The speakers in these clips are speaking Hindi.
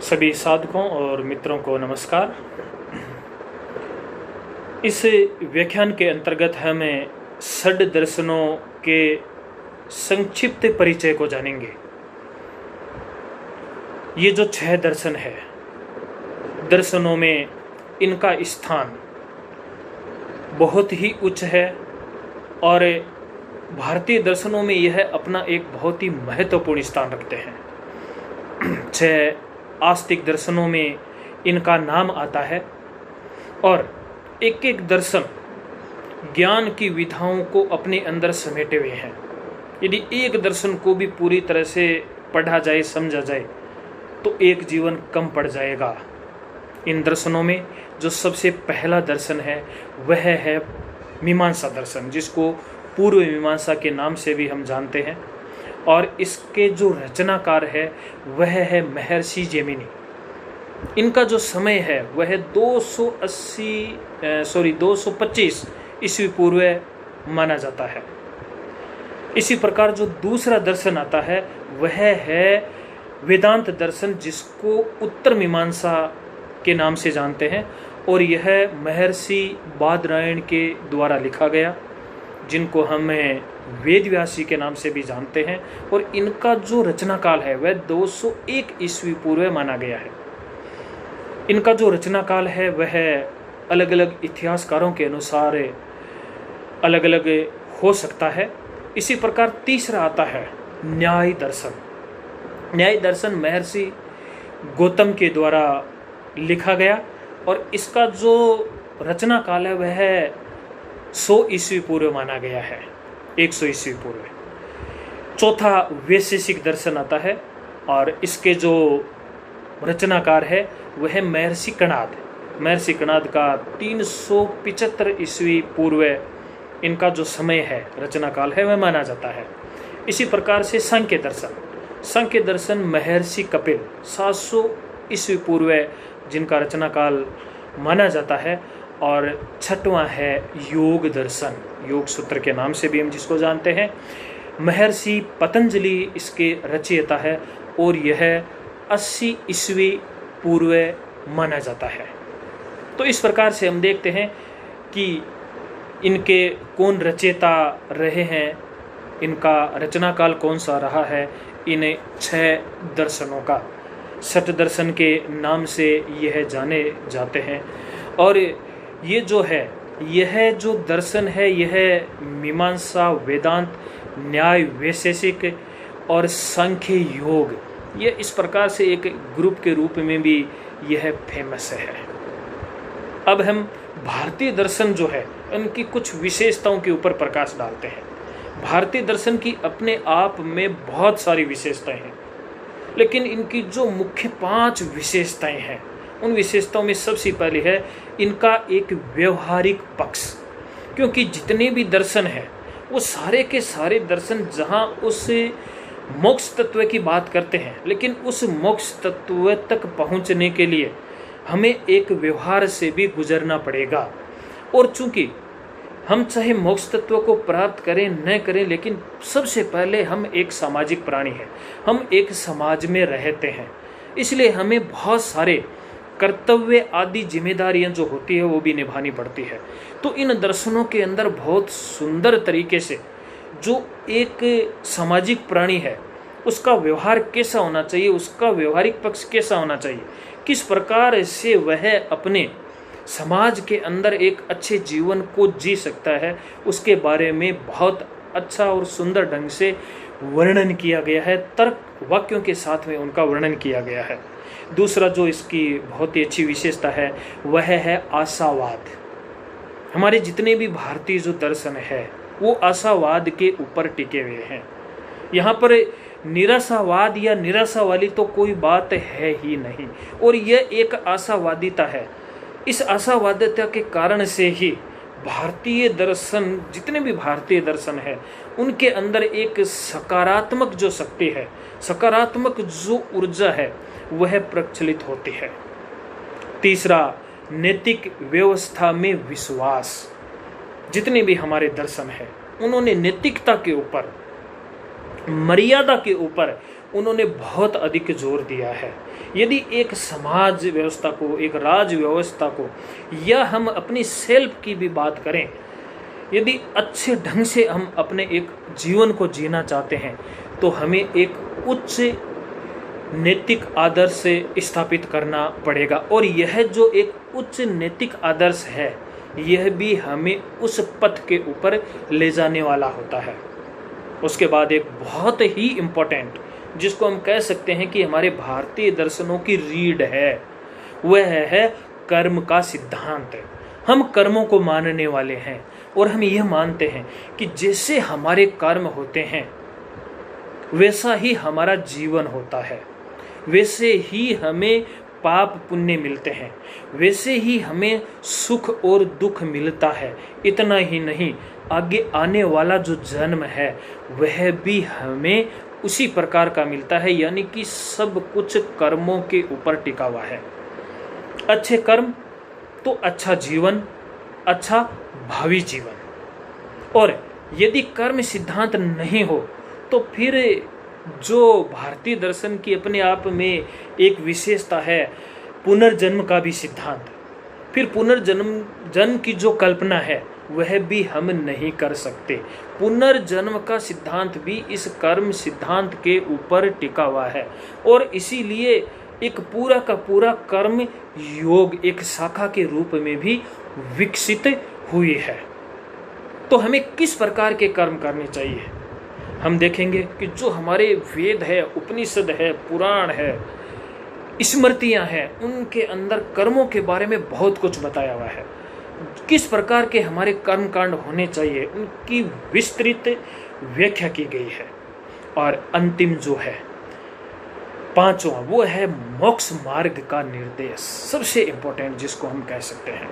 सभी साधकों और मित्रों को नमस्कार। इस व्याख्यान के अंतर्गत हमें षड दर्शनों के संक्षिप्त परिचय को जानेंगे। ये जो 6 दर्शन है, दर्शनों में इनका स्थान बहुत ही उच्च है और भारतीय दर्शनों में यह अपना एक बहुत ही महत्वपूर्ण स्थान रखते हैं। 6 आस्तिक दर्शनों में इनका नाम आता है और एक एक दर्शन ज्ञान की विधाओं को अपने अंदर समेटे हुए हैं। यदि एक दर्शन को भी पूरी तरह से पढ़ा जाए, समझा जाए, तो एक जीवन कम पड़ जाएगा। इन दर्शनों में जो सबसे पहला दर्शन है वह है मीमांसा दर्शन, जिसको पूर्व मीमांसा के नाम से भी हम जानते हैं, और इसके जो रचनाकार है वह है महर्षि जैमिनी। इनका जो समय है वह 225 ईस्वी पूर्व माना जाता है। इसी प्रकार जो दूसरा दर्शन आता है वह है वेदांत दर्शन, जिसको उत्तर मीमांसा के नाम से जानते हैं, और यह महर्षि बादरायण के द्वारा लिखा गया, जिनको हमें वेद व्यासी के नाम से भी जानते हैं, और इनका जो रचना काल है वह 201 ईस्वी पूर्व माना गया है। इनका जो रचना काल है वह अलग अलग इतिहासकारों के अनुसार अलग अलग हो सकता है। इसी प्रकार तीसरा आता है न्याय दर्शन। न्याय दर्शन महर्षि गौतम के द्वारा लिखा गया और इसका जो रचना काल है वह 100 ईस्वी पूर्व माना गया है, 100 ईस्वी पूर्व। चौथा वैशेषिक दर्शन आता है और इसके जो रचनाकार है वह महर्षि कणाद। महर्षि कणाद का 375 ईस्वी पूर्व इनका जो समय है, रचना काल है, वह माना जाता है। इसी प्रकार से सांख्य दर्शन। सांख्य दर्शन महर्षि कपिल 700 ईस्वी पूर्व जिनका रचना काल माना जाता है। और छठवां है योग दर्शन, योग सूत्र के नाम से भी हम जिसको जानते हैं। महर्षि पतंजलि इसके रचयिता है और यह 80 ईस्वी पूर्व माना जाता है। तो इस प्रकार से हम देखते हैं कि इनके कौन रचयिता रहे हैं, इनका रचना काल कौन सा रहा है, इन 6 दर्शनों का। षट दर्शन के नाम से यह जाने जाते हैं। और ये जो है, यह जो दर्शन है, यह मीमांसा, वेदांत, न्याय, वैशेषिक और सांख्य योग, ये इस प्रकार से एक ग्रुप के रूप में भी यह फेमस है। अब हम भारतीय दर्शन जो है उनकी कुछ विशेषताओं के ऊपर प्रकाश डालते हैं। भारतीय दर्शन की अपने आप में बहुत सारी विशेषताएं हैं, लेकिन इनकी जो मुख्य 5 विशेषताएं हैं, उन विशेषताओं में सबसे पहले है इनका एक व्यवहारिक पक्ष। क्योंकि जितने भी दर्शन हैं वो सारे के सारे दर्शन जहाँ उस मोक्ष तत्व की बात करते हैं, लेकिन उस मोक्ष तत्व तक पहुँचने के लिए हमें एक व्यवहार से भी गुजरना पड़ेगा। और चूंकि हम चाहे मोक्ष तत्व को प्राप्त करें न करें, लेकिन सबसे पहले हम एक सामाजिक प्राणी हैं, हम एक समाज में रहते हैं, इसलिए हमें बहुत सारे कर्तव्य आदि जिम्मेदारियां जो होती है वो भी निभानी पड़ती है। तो इन दर्शनों के अंदर बहुत सुंदर तरीके से जो एक सामाजिक प्राणी है उसका व्यवहार कैसा होना चाहिए, उसका व्यवहारिक पक्ष कैसा होना चाहिए, किस प्रकार से वह अपने समाज के अंदर एक अच्छे जीवन को जी सकता है, उसके बारे में बहुत अच्छा और सुंदर ढंग से वर्णन किया गया है। तर्क वाक्यों के साथ में उनका वर्णन किया गया है। दूसरा जो इसकी बहुत ही अच्छी विशेषता है वह है आशावाद। हमारे जितने भी भारतीय जो दर्शन है वो आशावाद के ऊपर टिके हुए हैं। यहाँ पर निराशावाद या निराशा वाली तो कोई बात है ही नहीं, और यह एक आशावादिता है। इस आशावादिता के कारण से ही भारतीय दर्शन, जितने भी भारतीय दर्शन है, उनके अंदर एक सकारात्मक जो शक्ति है, सकारात्मक जो ऊर्जा है वह प्रचलित होती है। तीसरा, नैतिक व्यवस्था में विश्वास। जितने भी हमारे दर्शन है उन्होंने नैतिकता के ऊपर, मर्यादा के ऊपर उन्होंने बहुत अधिक जोर दिया है। यदि एक समाज व्यवस्था को, एक राज व्यवस्था को, या हम अपनी सेल्फ की भी बात करें, यदि अच्छे ढंग से हम अपने एक जीवन को जीना चाहते हैं तो हमें एक उच्च नैतिक आदर्श स्थापित करना पड़ेगा। और यह जो एक उच्च नैतिक आदर्श है, यह भी हमें उस पथ के ऊपर ले जाने वाला होता है। उसके बाद एक बहुत ही इम्पोर्टेंट, जिसको हम कह सकते हैं कि हमारे भारतीय दर्शनों की रीढ़ है, वह है कर्म का सिद्धांत। हम कर्मों को मानने वाले हैं और हम यह मानते हैं कि जैसे हमारे कर्म होते हैं वैसा ही हमारा जीवन होता है, वैसे ही हमें पाप पुण्य मिलते हैं, वैसे ही हमें सुख और दुख मिलता है। इतना ही नहीं, आगे आने वाला जो जन्म है वह भी हमें उसी प्रकार का मिलता है, यानी कि सब कुछ कर्मों के ऊपर टिका हुआ है। अच्छे कर्म तो अच्छा जीवन, अच्छा भावी जीवन। और यदि कर्म सिद्धांत नहीं हो तो फिर जो भारतीय दर्शन की अपने आप में एक विशेषता है, पुनर्जन्म का भी सिद्धांत, फिर पुनर्जन्म की जो कल्पना है वह भी हम नहीं कर सकते। पुनर्जन्म का सिद्धांत भी इस कर्म सिद्धांत के ऊपर टिका हुआ है और इसीलिए एक पूरा का पूरा कर्म योग एक शाखा के रूप में भी विकसित हुई है। तो हमें किस प्रकार के कर्म करने चाहिए, हम देखेंगे कि जो हमारे वेद है, उपनिषद है, पुराण है, स्मृतियां हैं, उनके अंदर कर्मों के बारे में बहुत कुछ बताया हुआ है। किस प्रकार के हमारे कर्म कांड होने चाहिए उनकी विस्तृत व्याख्या की गई है। और अंतिम जो है पांचवा, वो है मोक्ष मार्ग का निर्देश, सबसे इंपॉर्टेंट जिसको हम कह सकते हैं।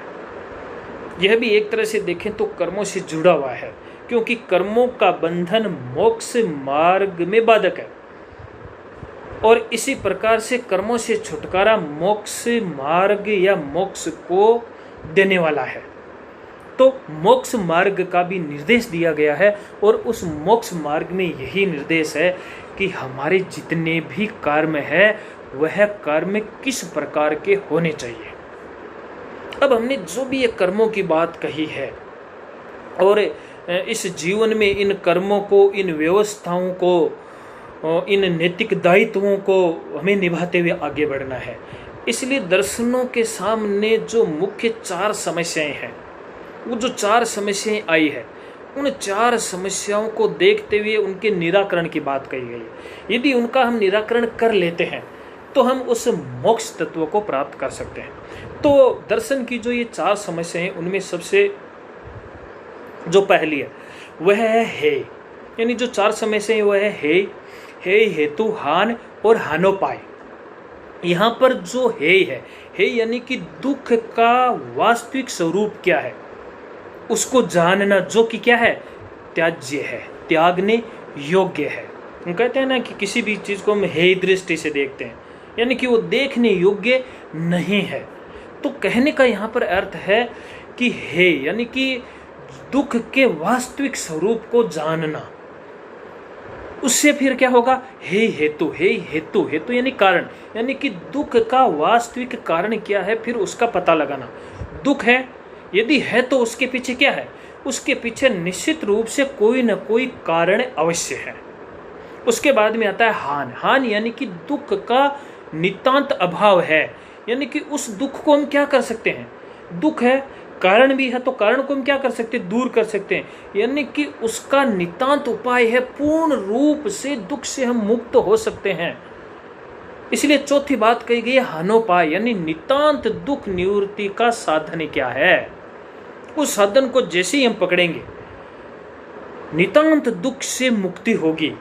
यह भी एक तरह से देखें तो कर्मों से जुड़ा हुआ है, क्योंकि कर्मों का बंधन मोक्ष मार्ग में बाधक है और इसी प्रकार से कर्मों से छुटकारा मोक्ष मार्ग या मोक्ष को देने वाला है। तो मोक्ष मार्ग का भी निर्देश दिया गया है और उस मोक्ष मार्ग में यही निर्देश है कि हमारे जितने भी कर्म है वह कर्म किस प्रकार के होने चाहिए। अब हमने जो भी ये कर्मों की बात कही है और इस जीवन में इन कर्मों को, इन व्यवस्थाओं को, इन नैतिक दायित्वों को हमें निभाते हुए आगे बढ़ना है। इसलिए दर्शनों के सामने जो मुख्य 4 समस्याएं हैं, वो जो 4 समस्याएं आई है, उन 4 समस्याओं को देखते हुए उनके निराकरण की बात कही गई। यदि उनका हम निराकरण कर लेते हैं तो हम उस मोक्ष तत्व को प्राप्त कर सकते हैं। तो दर्शन की जो ये 4 समस्याएं हैं, उनमें सबसे जो पहली है वह है, यानी जो 4 समस्याएं वह है हेतु, हान और हानोपाय। यहाँ पर जो है यानी कि दुख का वास्तविक स्वरूप क्या है उसको जानना, जो कि क्या है, त्याज्य है, त्यागने योग्य है। हम कहते हैं ना कि किसी भी चीज को हम हे दृष्टि से देखते हैं, यानी कि वो देखने योग्य नहीं है। तो कहने का यहाँ पर अर्थ है कि हे यानी कि दुख के वास्तविक स्वरूप को जानना, उससे फिर क्या होगा, हे हेतु यानी कारण, यानी कि दुख का वास्तविक कारण क्या है, फिर उसका पता लगाना। दुख है, यदि है तो उसके पीछे क्या है, उसके पीछे निश्चित रूप से कोई न कोई कारण अवश्य है। उसके बाद में आता है हान यानी कि दुख का नितांत अभाव है, यानी कि उस दुख को हम क्या कर सकते हैं, दुख है, कारण भी है, तो कारण को हम क्या कर सकते हैं, दूर कर सकते हैं, यानी कि उसका नितांत उपाय है, पूर्ण रूप से दुख से हम मुक्त हो सकते हैं। इसलिए चौथी बात कही गई है हानोपाय, यानी नितांत दुख निवृत्ति का साधन क्या है। उस साधन को जैसे ही हम पकड़ेंगे नितांत दुख से मुक्ति होगी।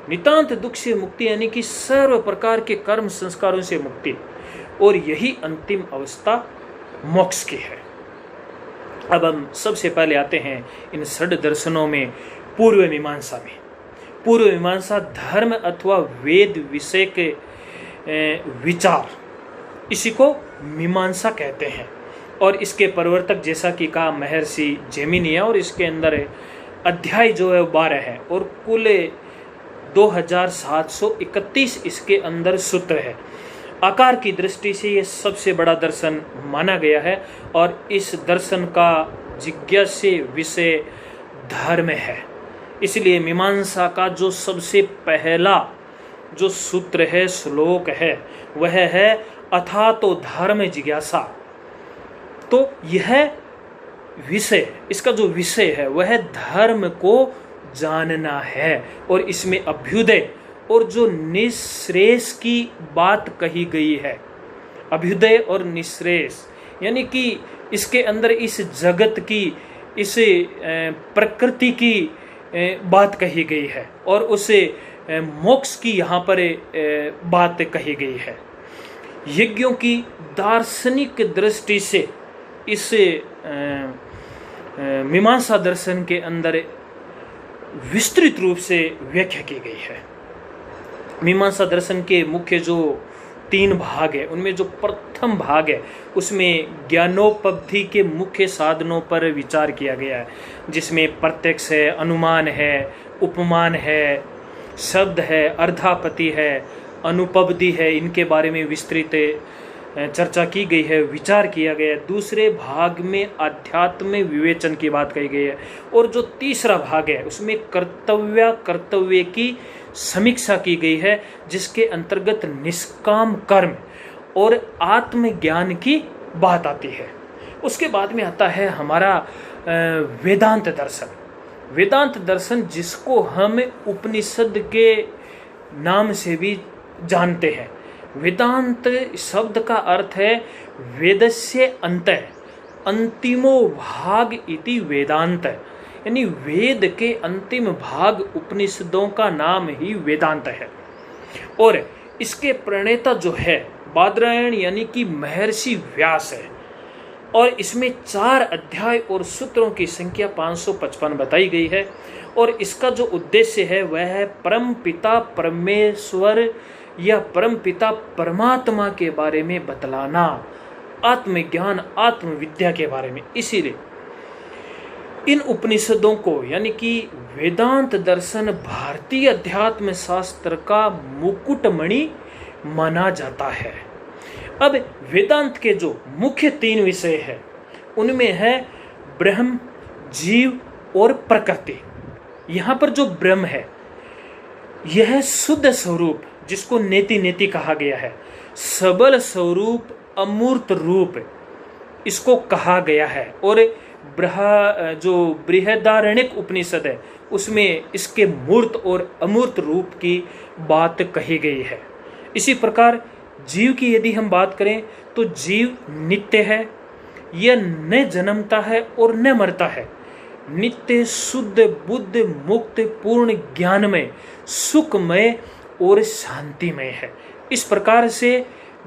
नितांत दुख से मुक्ति यानी कि सर्व प्रकार के कर्म संस्कारों से मुक्ति, और यही अंतिम अवस्था मोक्ष की है। अब हम सबसे पहले आते हैं इन 6 दर्शनों में पूर्व मीमांसा में। पूर्व मीमांसा धर्म अथवा वेद विषय के विचार, इसी को मीमांसा कहते हैं। और इसके प्रवर्तक जैसा कि कहा महर्षि जैमिनी है, और इसके अंदर अध्याय जो है 12 है और कुल 2731 इसके अंदर सूत्र है। आकार की दृष्टि से ये सबसे बड़ा दर्शन माना गया है और इस दर्शन का जिज्ञास्य विषय धर्म है। इसलिए मीमांसा का जो सबसे पहला जो सूत्र है, श्लोक है, वह है अथा तो धर्म जिज्ञासा। तो यह विषय, इसका जो विषय है वह धर्म को जानना है और इसमें अभ्युदय और जो निःश्रेष की बात कही गई है, अभ्युदय और निःश्रेष यानी कि इसके अंदर इस जगत की, इस प्रकृति की बात कही गई है और उसे मोक्ष की यहाँ पर बात कही गई है। यज्ञों की दार्शनिक दृष्टि से इस मीमांसा दर्शन के अंदर विस्तृत रूप से व्याख्या की गई है। मीमांसा दर्शन के मुख्य जो 3 भाग है, उनमें जो प्रथम भाग है उसमें ज्ञानोपलब्धि के मुख्य साधनों पर विचार किया गया है, जिसमें प्रत्यक्ष है, अनुमान है, उपमान है, शब्द है, अर्थापत्ति है, अनुपलब्धि है, इनके बारे में विस्तृत चर्चा की गई है, विचार किया गया है। दूसरे भाग में आध्यात्म विवेचन की बात कही गई है और जो तीसरा भाग है उसमें कर्तव्य की समीक्षा की गई है, जिसके अंतर्गत निष्काम कर्म और आत्मज्ञान की बात आती है। उसके बाद में आता है हमारा वेदांत दर्शन। वेदांत दर्शन जिसको हम उपनिषद के नाम से भी जानते हैं। वेदांत शब्द का अर्थ है वेदस्य अंतः, अंतिमो भाग इति वेदांत, यानी वेद के अंतिम भाग उपनिषदों का नाम ही वेदांत है। और इसके प्रणेता जो है बादरायण यानी कि महर्षि व्यास है और इसमें 4 अध्याय और सूत्रों की संख्या 555 बताई गई है और इसका जो उद्देश्य है वह है परम पिता परमेश्वर या परम पिता परमात्मा के बारे में बतलाना, आत्मज्ञान आत्मविद्या के बारे में। इसीलिए इन उपनिषदों को यानी कि वेदांत दर्शन भारतीय अध्यात्म शास्त्र का मुकुटमणि माना जाता है। अब वेदांत के जो मुख्य 3 विषय हैं उनमें है ब्रह्म, जीव और प्रकृति। यहाँ पर जो ब्रह्म है यह शुद्ध स्वरूप जिसको नेति नेति कहा गया है, सबल स्वरूप अमूर्त रूप इसको कहा गया है। और जो बृहदारण्यक उपनिषद है उसमें इसके मूर्त और अमूर्त रूप की बात कही गई है। इसी प्रकार जीव की यदि हम बात करें तो जीव नित्य है, यह न जन्मता है और न मरता है, नित्य शुद्ध बुद्ध मुक्त पूर्ण ज्ञानमय सुखमय और शांतिमय है। इस प्रकार से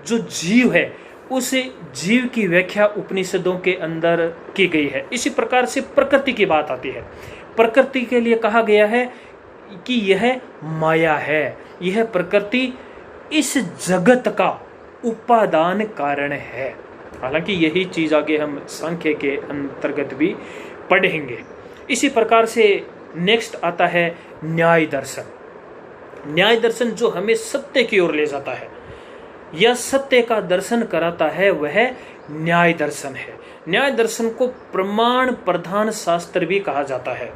जो जीव है उस जीव की व्याख्या उपनिषदों के अंदर की गई है। इसी प्रकार से प्रकृति की बात आती है। प्रकृति के लिए कहा गया है कि यह माया है, यह प्रकृति इस जगत का उपादान कारण है। हालांकि यही चीज आगे हम सांख्य के अंतर्गत भी पढ़ेंगे। इसी प्रकार से नेक्स्ट आता है न्याय दर्शन। न्याय दर्शन जो हमें सत्य की ओर ले जाता है या सत्य का दर्शन कराता है वह न्याय दर्शन है। न्याय दर्शन को प्रमाण प्रधान शास्त्र भी कहा जाता है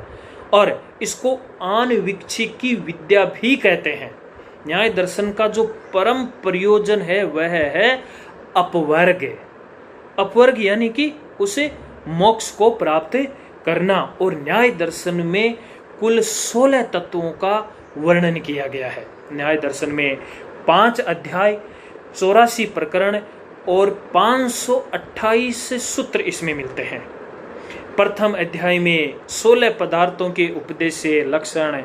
और इसको आनवीक्षिक की विद्या भी कहते हैं। न्याय दर्शन का जो परम प्रयोजन है वह है अपवर्ग। अपवर्ग यानी कि उसे मोक्ष को प्राप्त करना। और न्याय दर्शन में कुल 16 तत्वों का वर्णन किया गया है। न्याय दर्शन में 5 अध्याय 84 प्रकरण और 528 सूत्र इसमें मिलते हैं। प्रथम अध्याय में 16 पदार्थों के उपदेश से लक्षण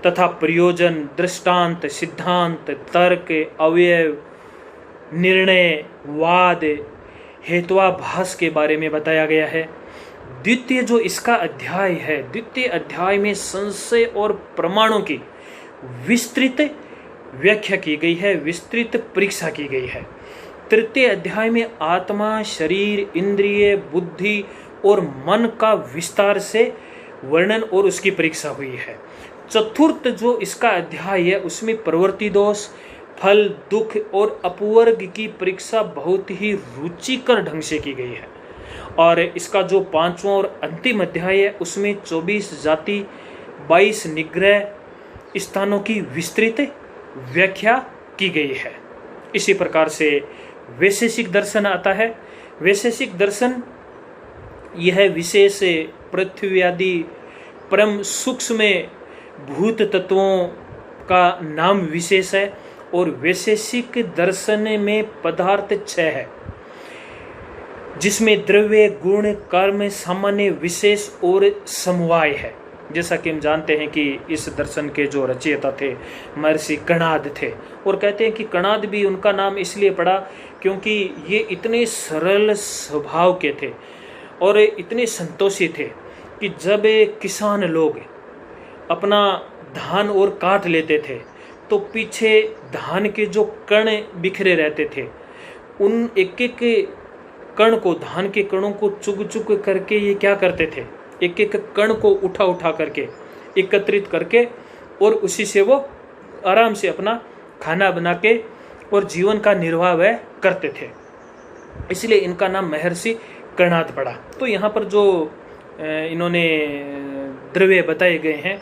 तथा प्रयोजन, दृष्टांत, सिद्धांत, तर्क, अवयव, निर्णय, वाद, हेत्वाभास के बारे में बताया गया है। द्वितीय जो इसका अध्याय है, द्वितीय अध्याय में संशय और प्रमाणों की विस्तृत व्याख्या की गई है, विस्तृत परीक्षा की गई है। तृतीय अध्याय में आत्मा, शरीर, इंद्रिय, बुद्धि और मन का विस्तार से वर्णन और उसकी परीक्षा हुई है। चतुर्थ जो इसका अध्याय है उसमें प्रवृत्ति दोष, फल, दुख और अपवर्ग की परीक्षा बहुत ही रुचिकर ढंग से की गई है। और इसका जो 5वां और अंतिम अध्याय है उसमें 24 जाति, 22 निग्रह स्थानों की विस्तृत व्याख्या की गई है। इसी प्रकार से वैशेषिक दर्शन आता है। वैशेषिक दर्शन यह विशेष पृथ्वी आदि परम सूक्ष्म भूत तत्वों का नाम विशेष है। और वैशेषिक दर्शन में पदार्थ 6 है, जिसमें द्रव्य, गुण, कर्म, सामान्य, विशेष और समवाय है। जैसा कि हम जानते हैं कि इस दर्शन के जो रचयिता थे महर्षि कणाद थे, और कहते हैं कि कणाद भी उनका नाम इसलिए पड़ा क्योंकि ये इतने सरल स्वभाव के थे और इतने संतोषी थे कि जब किसान लोग अपना धान और काट लेते थे तो पीछे धान के जो कण बिखरे रहते थे, उन एक एक कण को, धान के कणों को चुग चुग करके ये क्या करते थे, एक एक कण को उठा उठा करके एकत्रित करके और उसी से वो आराम से अपना खाना बना के और जीवन का निर्वाह वह करते थे। इसलिए इनका नाम महर्षि कणाद पड़ा। तो यहाँ पर जो इन्होंने द्रव्य बताए गए हैं,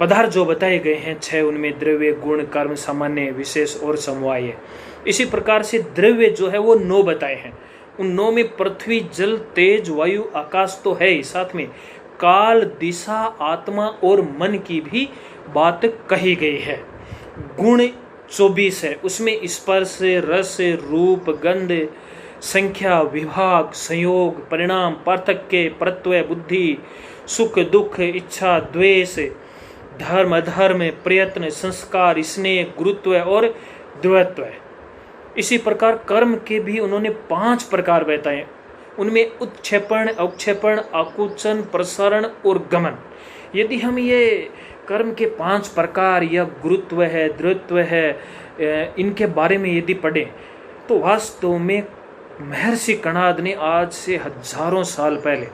पदार्थ जो बताए गए हैं 6, उनमें द्रव्य, गुण, कर्म, सामान्य, विशेष और समवाय है। इसी प्रकार से द्रव्य जो है वो 9 बताए हैं। उन 9 में पृथ्वी, जल, तेज, वायु, आकाश तो है ही, साथ में काल, दिशा, आत्मा और मन की भी बात कही गई है। गुण 24 है, उसमें स्पर्श, रस, रूप, गंध, संख्या, विभाग, संयोग, परिणाम, पार्थक्य, परत्व, बुद्धि, सुख, दुख, इच्छा, द्वेष, धर्म, अधर्म, प्रयत्न, संस्कार, स्नेह, गुरुत्व और द्वैत्व। इसी प्रकार कर्म के भी उन्होंने 5 प्रकार बताए। उनमें उत्क्षेपण, अवक्षेपण, आकुंचन, प्रसारण और गमन। यदि हम ये कर्म के 5 प्रकार या गुरुत्व है, द्वैत्व है, इनके बारे में यदि पढ़ें तो वास्तव में महर्षि कणाद ने आज से हजारों साल पहले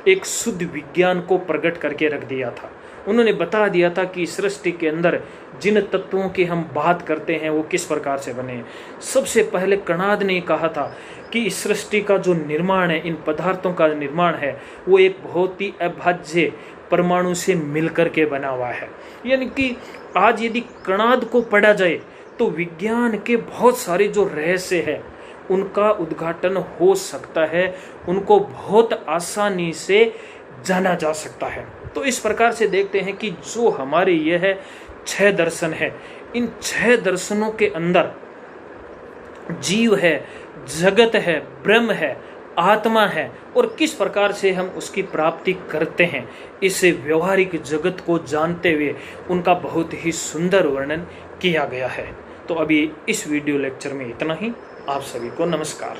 एक शुद्ध विज्ञान को प्रकट करके रख दिया था। उन्होंने बता दिया था कि सृष्टि के अंदर जिन तत्वों की हम बात करते हैं वो किस प्रकार से बने हैं। सबसे पहले कणाद ने कहा था कि इस सृष्टि का जो निर्माण है, इन पदार्थों का निर्माण है, वो एक बहुत ही अभाज्य परमाणु से मिलकर के बना हुआ है। यानी कि आज यदि कणाद को पढ़ा जाए तो विज्ञान के बहुत सारे जो रहस्य है उनका उद्घाटन हो सकता है, उनको बहुत आसानी से जाना जा सकता है। तो इस प्रकार से देखते हैं कि जो हमारे यह 6 दर्शन है, इन 6 दर्शनों के अंदर जीव है, जगत है, ब्रह्म है, आत्मा है और किस प्रकार से हम उसकी प्राप्ति करते हैं, इस व्यवहारिक जगत को जानते हुए उनका बहुत ही सुंदर वर्णन किया गया है। तो अभी इस वीडियो लेक्चर में इतना ही। आप सभी को नमस्कार।